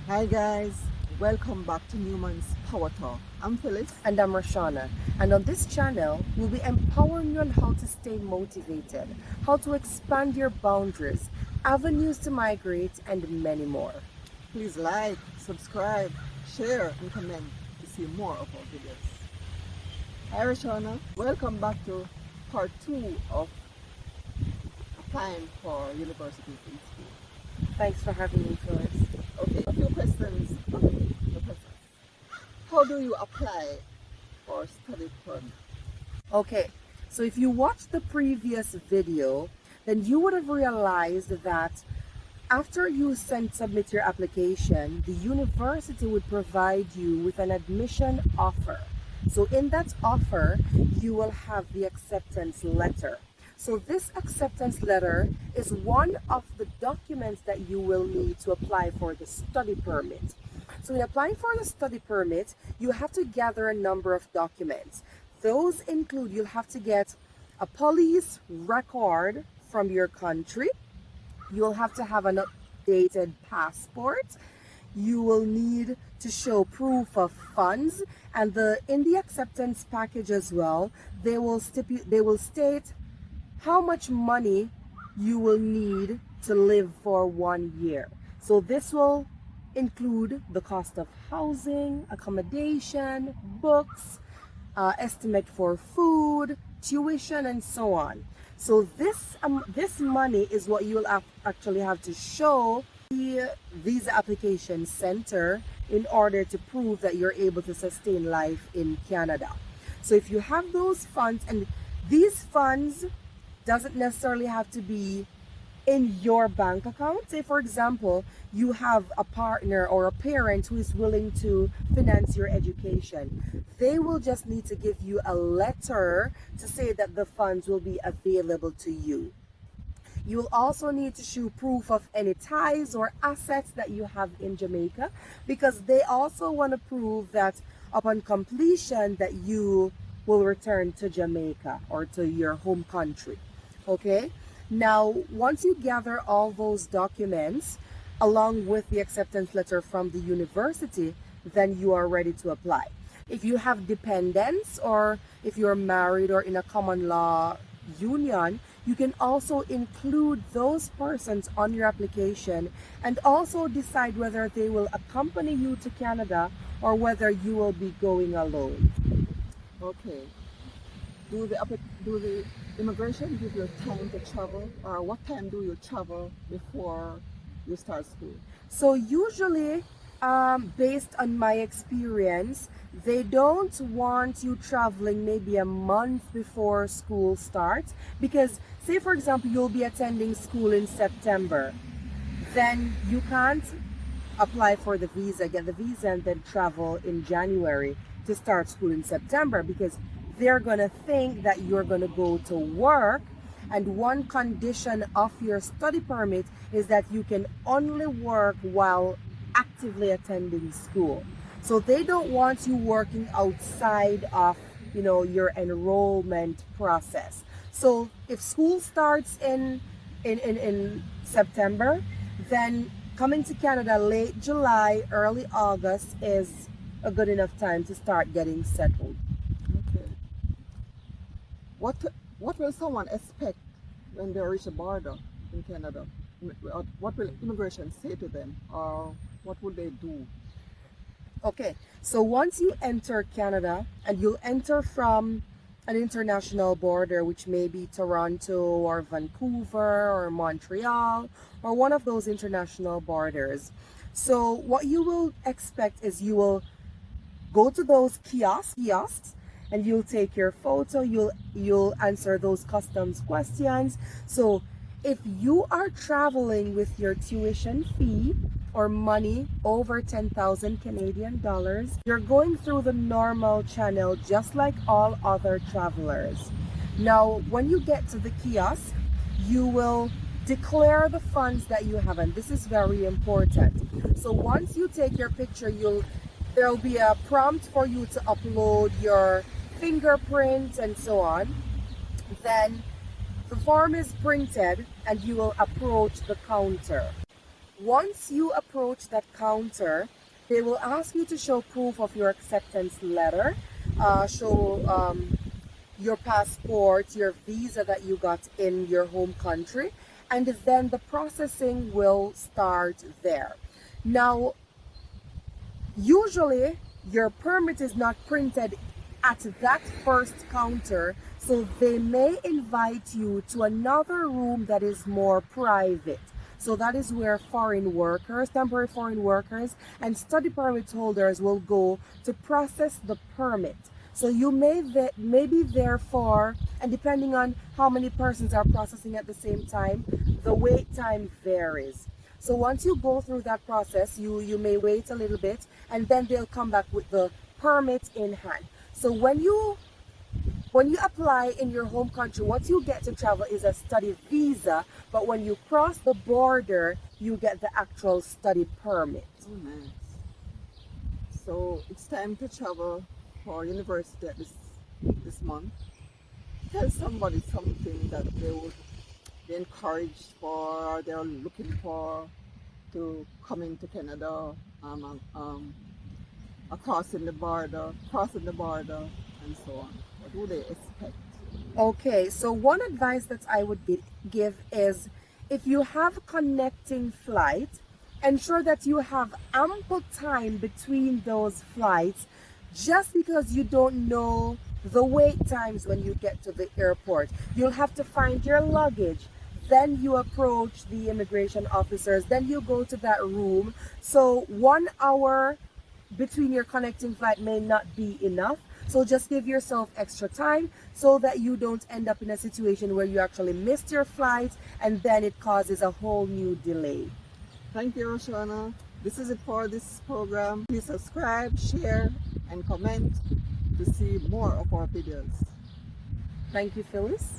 Hi guys, welcome back to Newman's Power Talk. I'm Phyllis. And I'm Roshana. And on this channel, we'll be empowering you on how to stay motivated, how to expand your boundaries, avenues to migrate, and many more. Please like, subscribe, share, and comment to see more of our videos. Hi Roshana, welcome back to part 2 of applying for university in school. Thanks for having me, Phyllis. Okay, a few questions on the process. How do you apply for study permit? Okay, so if you watched the previous video, then you would have realized that after you submit your application, the university would provide you with an admission offer. So in that offer, you will have the acceptance letter. So this acceptance letter is one of the documents that you will need to apply for the study permit. So in applying for the study permit, you have to gather a number of documents. Those include, you'll have to get a police record from your country. You'll have to have an updated passport. You will need to show proof of funds, and in the acceptance package as well, they will state how much money you will need to live for 1 year. So this will include the cost of housing, accommodation, books, estimate for food, tuition, and so on. So this money is what you will actually have to show the visa application center in order to prove that you're able to sustain life in Canada. So if you have those funds, and these funds doesn't necessarily have to be in your bank account. Say, for example, you have a partner or a parent who is willing to finance your education. They will just need to give you a letter to say that the funds will be available to you. You will also need to show proof of any ties or assets that you have in Jamaica, because they also want to prove that upon completion that you will return to Jamaica or to your home country. Okay? Now, once you gather all those documents along with the acceptance letter from the university, then you are ready to apply. If you have dependents, or if you're married or in a common law union, you can also include those persons on your application and also decide whether they will accompany you to Canada or whether you will be going alone. Okay. Do the immigration give you time to travel, or what time do you travel before you start school? So usually, based on my experience, they don't want you traveling maybe a month before school starts, because say for example you'll be attending school in September, then you can't apply for the visa, get the visa, and then travel in January to start school in September, because they're going to think that you're going to go to work. And one condition of your study permit is that you can only work while actively attending school. So they don't want you working outside of, your enrollment process. So if school starts in September, then coming to Canada late July, early August is a good enough time to start getting settled. Okay. What will someone expect when they reach the border in Canada? What will immigration say to them, or what will they do? Okay, so once you enter Canada, and you'll enter from an international border, which may be Toronto or Vancouver or Montreal or one of those international borders. So what you will expect is you will go to those kiosks, and you'll take your photo, you'll answer those customs questions. So if you are traveling with your tuition fee or money over 10,000 Canadian dollars, you're going through the normal channel just like all other travelers. Now, when you get to the kiosk, you will declare the funds that you have, and this is very important. So once you take your picture, there'll be a prompt for you to upload your fingerprint and so on. Then the form is printed and you will approach the counter. Once you approach that counter, they will ask you to show proof of your acceptance letter, show your passport, your visa that you got in your home country, and then the processing will start there. Now, usually your permit is not printed at that first counter, so they may invite you to another room that is more private. So that is where foreign workers, temporary foreign workers, and study permit holders will go to process the permit. So you may be there for, and depending on how many persons are processing at the same time, the wait time varies. So once you go through that process, you may wait a little bit, and then they'll come back with the permit in hand. So when you apply in your home country, what you get to travel is a study visa, but when you cross the border, you get the actual study permit. Oh, nice. So it's time to travel for university at this month. Tell somebody something that they would be encouraged for, or they're looking for to come into Canada, crossing the border, and so on. What do they expect? Okay, so one advice that I would give is, if you have a connecting flight, ensure that you have ample time between those flights, just because you don't know the wait times when you get to the airport. You'll have to find your luggage, then you approach the immigration officers, then you go to that room. So 1 hour between your connecting flight may not be enough. So just give yourself extra time so that you don't end up in a situation where you actually missed your flight and then it causes a whole new delay. Thank you, Roshana. This is it for this program. Please subscribe, share, and comment to see more of our videos. Thank you, Phyllis.